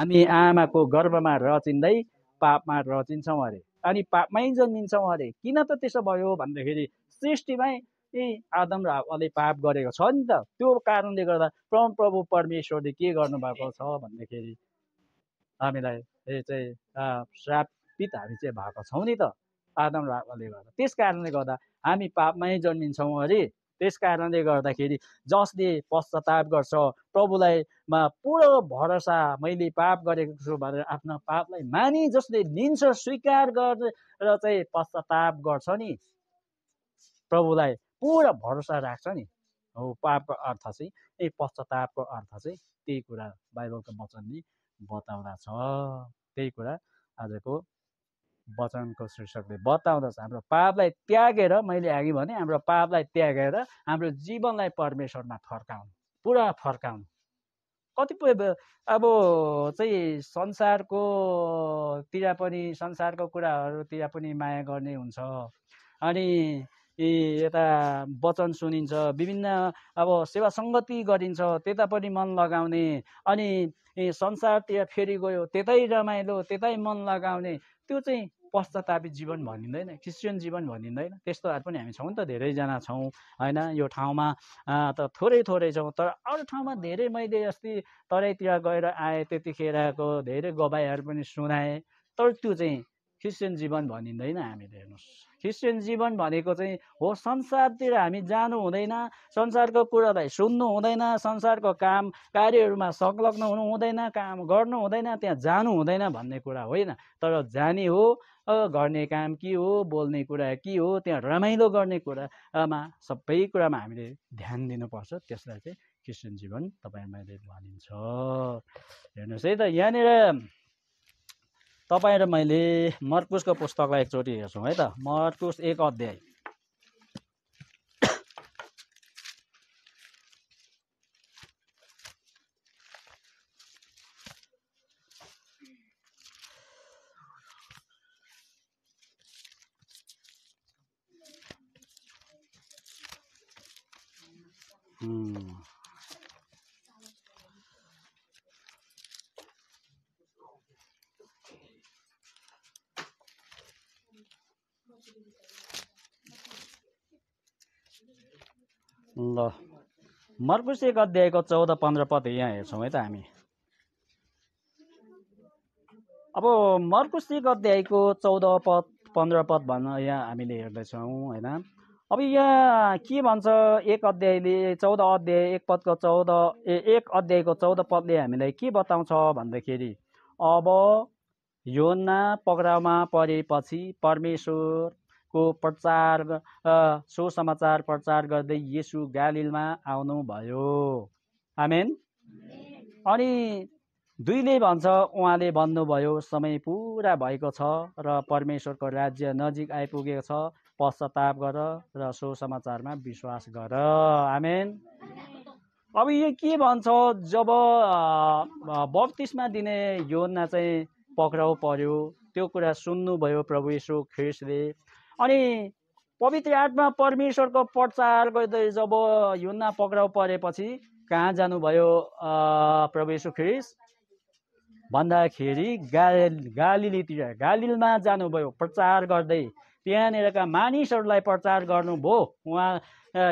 हामी आमाको गर्भमा रचिँदै पापमा रचिन्छौँ अरे, अनि पापमै जन्मिन्छौँ अरे। किन त त्यसो भयो भन्दाखेरि सृष्टिमै आदम र हव्वाले पाप गरेको छ नि त। त्यो कारणले गर्दा परमप्रभु परमेश्वरले के गर्नुभएको छ भन्दाखेरि हामीलाई श्रापित हामी चाहिँ भएको छौँ नि त आदम र हव्वाले गर्दा। त्यस कारणले गर्दा हामी पापमै जन्मिन्छौँ अरे। त्यस कारणले गर्दाखेरि जसले पश्चाताप गर्छ, प्रभुलाई पूर्ण भरोसा, मैले पाप गरेको छु भनेर आफ्नो पापलाई मानि जसले लिन्छ, स्वीकार गरेर चाहिँ पश्चाताप गर्छ नि, प्रभुलाई पूर्ण भरोसा राख्छ नि, हो पापको अर्थ चाहिँ पश्चातापको अर्थ चाहिँ त्यही कुरा बाइबलको वचनले बताउँदछ। त्यही कुरा आजको वचनको शीर्षकले बताउँदछ। हाम्रो पापलाई त्यागेर, मैले अघि भने हाम्रो पापलाई त्यागेर हाम्रो जीवनलाई परमेश्वरमा फर्काउनु, पुरा फर्काउनु। कतिपय अब चाहिँ संसारकोतिर पनि, संसारको कुराहरूतिर पनि माया गर्ने हुन्छ, अनि यता वचन सुनिन्छ, विभिन्न अब सेवा सङ्गति गरिन्छ, त्यता पनि मन लगाउने, अनि संसारतिर फेरि गयो त्यतै रमाइलो, त्यतै मन लगाउने, त्यो चाहिँ पश्चातापी जीवन भनिँदैन, क्रिस्चियन जीवन भनिँदैन। त्यस्तोहरू पनि हामी छौँ नि त, धेरैजना छौँ होइन। यो ठाउँमा त थोरै छौँ, तर अरू ठाउँमा धेरै। मैले अस्ति तराईतिर गएर आएँ, त्यतिखेरको धेरै गवाईहरू पनि सुनाएँ, तर त्यो चाहिँ क्रिस्चियन जीवन भनिँदैन। हामीले हेर्नुहोस्, क्रिस्चियन जीवन भनेको चाहिँ हो संसारतिर हामी जानु हुँदैन, संसारको कुरालाई सुन्नु हुँदैन, संसारको काम कार्यहरूमा संलग्न हुनु हुँदैन, काम गर्नु हुँदैन, त्यहाँ जानु हुँदैन भन्ने कुरा होइन। तर जाने हो, गर्ने काम के हो, बोल्ने कुरा के हो, त्यहाँ रमाइलो गर्ने कुरामा, सबै कुरामा हामीले ध्यान दिनुपर्छ। त्यसलाई चाहिँ क्रिस्चियन जीवन तपाईँ मैले भनिन्छ। हेर्नुहोस् है त, यहाँनिर तपाईँ र मैले मर्कुसको पुस्तकलाई एकचोटि हेर्छौँ है त। मर्कुस 1 अध्याय। ल, मर्कुस 1 अध्यायको 14-15 पद यहाँ हेर्छौँ है त हामी। अब मर्कुस 1 अध्यायको 14 पद 15 पद भन्न यहाँ हामीले हेर्दैछौँ होइन। अब यहाँ के भन्छ, 1 अध्यायले 14 अध्याय 1 पदको 1 अध्यायको 14 पदले हामीलाई के बताउँछ भन्दाखेरि, अब योना पक्राउमा परेपछि परमेश्वरको प्रचार सुसमाचार प्रचार गर्दै येशू गालिलमा आउनुभयो। आमेन। अनि 2ले भन्छ, उहाँले भन्नुभयो, समय पुरा भएको छ र परमेश्वरको राज्य नजिक आइपुगेको छ, पश्चाताप गर र सुसमाचारमा विश्वास गर। आमेन। अब यो के भन्छ, जब बप्तिस्मा दिने योना चाहिँ पक्राउ पर्यो, त्यो कुरा सुन्नुभयो प्रभु येशू ख्रिस्टले, अनि पवित्र आत्मा परमेश्वरको प्रचार गर्दै जब योना पक्राउ परेपछि कहाँ जानुभयो प्रभु येशू ख्रिस्ट भन्दाखेरि गालिलीतिर, गालिलमा जानुभयो प्रचार गर्दै। त्यहाँनिरका मानिसहरूलाई प्रचार गर्नुभयो। उहाँ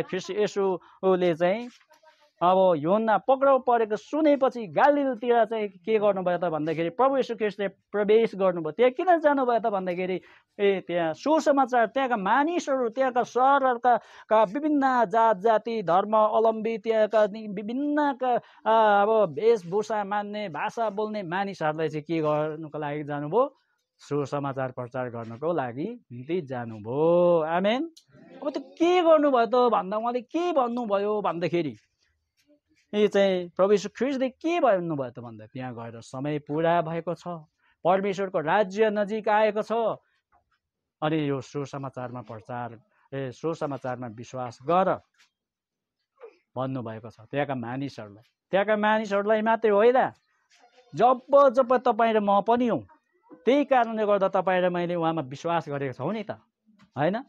ख्रिस्ट येशूले चाहिँ अब योना पक्राउ परेको सुनेपछि गालिलतिर चाहिँ के गर्नुभयो त भन्दाखेरि प्रभु येशू ख्रिस्टले प्रवेश गर्नुभयो। त्यहाँ किन जानुभयो त भन्दाखेरि त्यहाँ सुसमाचार, त्यहाँका मानिसहरू, त्यहाँका सहरहरूका विभिन्न जात जाति धर्म अवलम्बी, त्यहाँका विभिन्नका अब वेशभूषा मान्ने, भाषा बोल्ने मानिसहरूलाई चाहिँ के गर्नुको लागि जानुभयो, सुसमाचार प्रचार गर्नको लागि निम्ति जानुभयो। आमेन। अब त्यो के गर्नुभयो त भन्दा उहाँले के भन्नुभयो भन्दाखेरि यो चाहिँ प्रभु येशू ख्रिस्टले के भन्नुभयो त भन्दा, त्यहाँ गएर समय पुरा भएको छ, परमेश्वरको राज्य नजिक आएको छ, अनि यो सुसमाचारमा सुसमाचारमा विश्वास गर भन्नुभएको छ त्यहाँका मानिसहरूलाई। त्यहाँका मानिसहरूलाई मात्रै होइन, जब जब तपाईँ र म पनि हौँ। त्यही कारणले गर्दा तपाईँ र मैले उहाँमा विश्वास गरेको छौँ नि त होइन।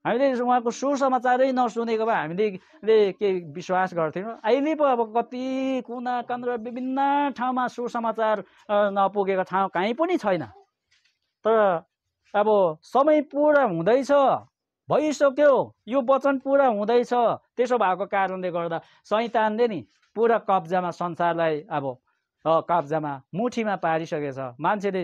हामीले उहाँको सुसमाचारै नसुनेको भए हामीले के विश्वास गर्थ्यौँ। अहिले पो अब कति कुना कन्द्रा विभिन्न ठाउँमा सुसमाचार नपुगेको ठाउँ कहीँ पनि छैन। तर अब समय पुरा हुँदैछ, भइसक्यो, यो वचन पुरा हुँदैछ। त्यसो भएको कारणले गर्दा शैतानले नि पुरा कब्जामा संसारलाई अब कब्जामा मुठीमा पारिसकेको छ। मान्छेले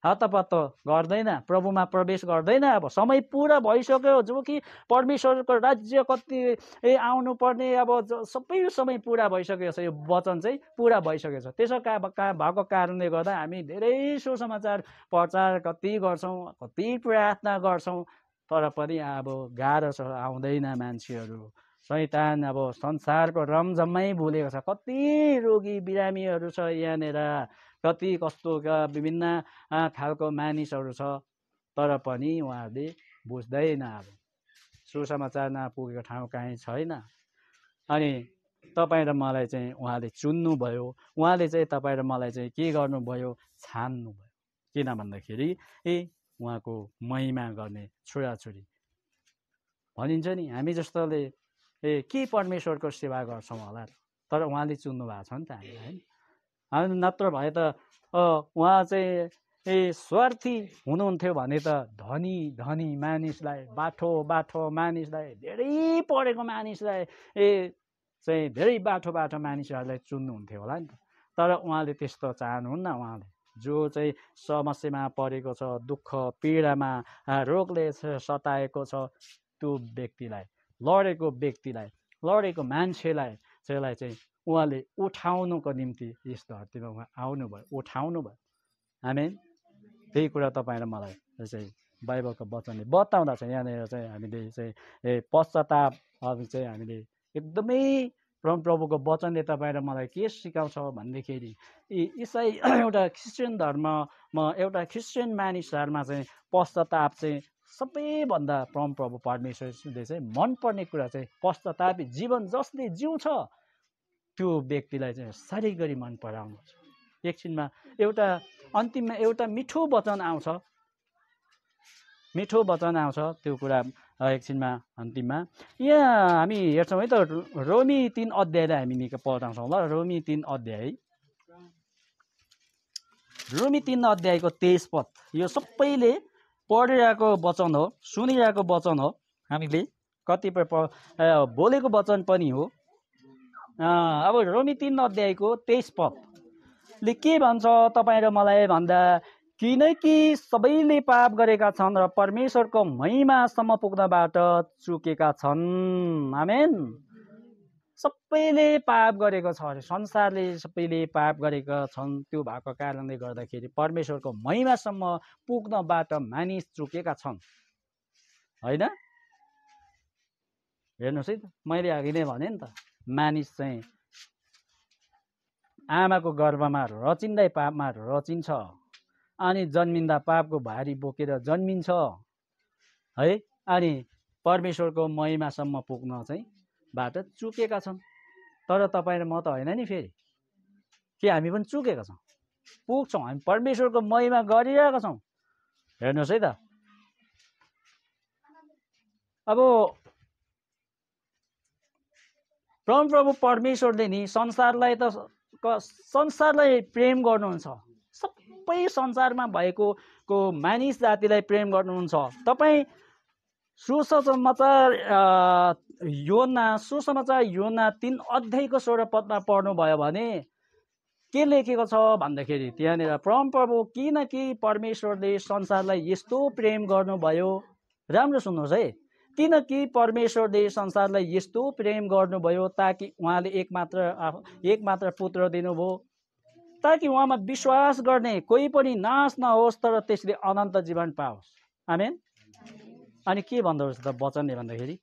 हतपत्त गर्दैन, प्रभुमा प्रवेश गर्दैन। अब समय पुरा भइसक्यो, जो कि परमेश्वरको राज्य कति आउनु पर्ने अब सबै समय पुरा भइसकेको छ। यो वचन चाहिँ पुरा भइसकेको छ। त्यसो भएको कारणले गर्दा हामी धेरै सुसमाचार प्रचार कति गर्छौँ, कति प्रार्थना गर्छौँ, तर पनि अब गाह्रो छ, आउँदैन मान्छेहरू। शैतान अब संसारको रमझमै भुलेको छ। कति रोगी बिरामीहरू छ यहाँनिर, कति कस्तोका विभिन्न खालको मानिसहरू छ, तर पनि उहाँहरूले बुझ्दैन। अब सुसमाचार नपुगेको ठाउँ कहीँ छैन। अनि तपाईँ र मलाई चाहिँ उहाँले चुन्नुभयो, उहाँले चाहिँ तपाईँ र मलाई चाहिँ के गर्नुभयो, छान्नुभयो। किन भन्दाखेरि उहाँको महिमा गर्ने छोराछोरी भनिन्छ नि। हामी जस्तोले के परमेश्वरको सेवा गर्छौँ होला, तर उहाँले चुन्नु भएको छ नि त हामीलाई, होइन? नत्र भए त उहाँ चाहिँ स्वार्थी हुनुहुन्थ्यो भने त धनी धनी मानिसलाई, बाठो बाठो मानिसलाई, धेरै पढेको मानिसलाई चाहिँ धेरै बाठो बाठो मानिसहरूलाई चुन्नुहुन्थ्यो होला नि त। तर उहाँले त्यस्तो चाहनुहुन्न। उहाँले जो चाहिँ समस्यामा परेको छ, दुःख पीडामा, रोगले सताएको छ, त्यो व्यक्तिलाई, लडेको व्यक्तिलाई, लडेको मान्छेलाई चाहिँ उहाँले उठाउनुको निम्ति यस धरतीमा उहाँ आउनुभयो, उठाउनु भयो। आमेन। त्यही कुरा तपाईँ र मलाई चाहिँ बाइबलको वचनले बताउँदा चाहिँ यहाँनिर चाहिँ हामीले चाहिँ पश्चाताप चाहिँ हामीले एकदमै परमप्रभुको वचनले तपाईँ र मलाई के सिकाउँछ भन्दाखेरि इसाई एउटा क्रिस्चियन धर्ममा, एउटा क्रिस्चियन मानिसहरूमा चाहिँ पश्चाताप चाहिँ सबैभन्दा परमप्रभु परमेश्वरले चाहिँ मनपर्ने कुरा चाहिँ पश्चातापी जीवन जसले जिउँछ त्यो व्यक्तिलाई चाहिँ साह्रै गरी मन पराउनुहुन्छ। एकछिनमा एउटा अन्तिममा एउटा मिठो वचन आउँछ, मिठो वचन आउँछ, त्यो कुरा एकछिनमा अन्तिममा यहाँ हामी हेर्छौँ है त। रोमी 3 अध्यायलाई हामी निकै पढाउँछौँ ल। रोमी 3 अध्याय, रोमी 3 अध्यायको 23 पद, यो सबैले पढिरहेको वचन हो, सुनिरहेको वचन हो, हामीले कतिपय बोलेको वचन पनि हो। अब रोमी 3 अध्यायको 23 पदले के भन्छ तपाईँ र मलाई भन्दा, किनकि सबैले पाप गरेका छन् र परमेश्वरको महिमासम्म पुग्नबाट चुकेका छन्। आमेन। सबैले पाप गरेको छ अरे, संसारले सबैले पाप गरेका छन्। त्यो भएको कारणले गर्दाखेरि परमेश्वरको महिमासम्म पुग्नबाट मानिस चुकेका छन्, होइन? हेर्नुहोस् है त, मैले अघि नै भने नि त, मानिस चाहिँ आमाको गर्भमा रचिँदै पापमा रचिन्छ, अनि जन्मिँदा पापको भारी बोकेर जन्मिन्छ है। अनि परमेश्वरको महिमासम्म पुग्न चाहिँ बाट चुकेका छन्। तर तपाईँ र म त होइन नि, फेरि के हामी पनि चुकेका छौँ? पुग्छौँ, हामी परमेश्वरको महिमा गरिरहेका छौँ। हेर्नुहोस् है त, अब परमप्रभु परमेश्वरले नि संसारलाई प्रेम गर्नुहुन्छ, सबै संसारमा भएको मानिस जातिलाई प्रेम गर्नुहुन्छ। तपाईँ सुसमाचार योना 3 अध्यायको 16 पदमा पढ्नुभयो भने के लेखेको छ भन्दाखेरि त्यहाँनिर परमप्रभु किनकि परमेश्वरले संसारलाई यस्तो प्रेम गर्नुभयो, राम्रो सुन्नुहोस् है, किनकि परमेश्वरले संसारलाई यस्तो प्रेम गर्नुभयो ताकि उहाँले एकमात्र पुत्र दिनुभयो, ताकि उहाँमा विश्वास गर्ने कोही पनि नाश नहोस् तर त्यसले अनन्त जीवन पाओस्। आमेन। अनि के भन्दो रहेछ त वचनले भन्दाखेरि,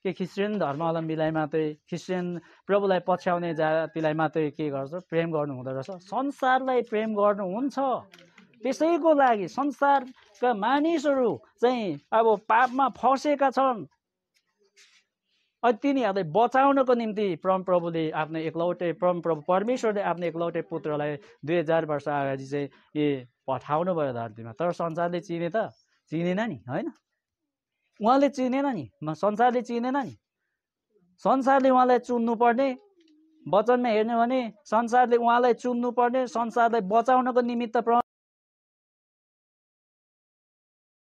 के क्रिस्चियन धर्मावलम्बीलाई मात्रै, क्रिस्चियन प्रभुलाई पछ्याउने जातिलाई मात्रै के गर्छ, प्रेम गर्नु हुँदो रहेछ? संसारलाई प्रेम गर्नुहुन्छ। त्यसैको लागि संसारका मानिसहरू चाहिँ अब पापमा फँसेका छन्। अनि तिनीहरूलाई बचाउनको निम्ति परमप्रभुले आफ्नो एकलौटे, परमप्रभु परमेश्वरले आफ्नो एकलौटे पुत्रलाई 2000 वर्ष अगाडि चाहिँ पठाउनु भयो धरतीमा। तर संसारले चिने त चिनेन नि, होइन? उहाँले चिनेन नि, संसारले चिनेन नि। संसारले उहाँलाई चुन्नुपर्ने, वचनमा हेर्ने भने संसारले उहाँलाई चुन्नुपर्ने, संसारलाई बचाउनको निमित्त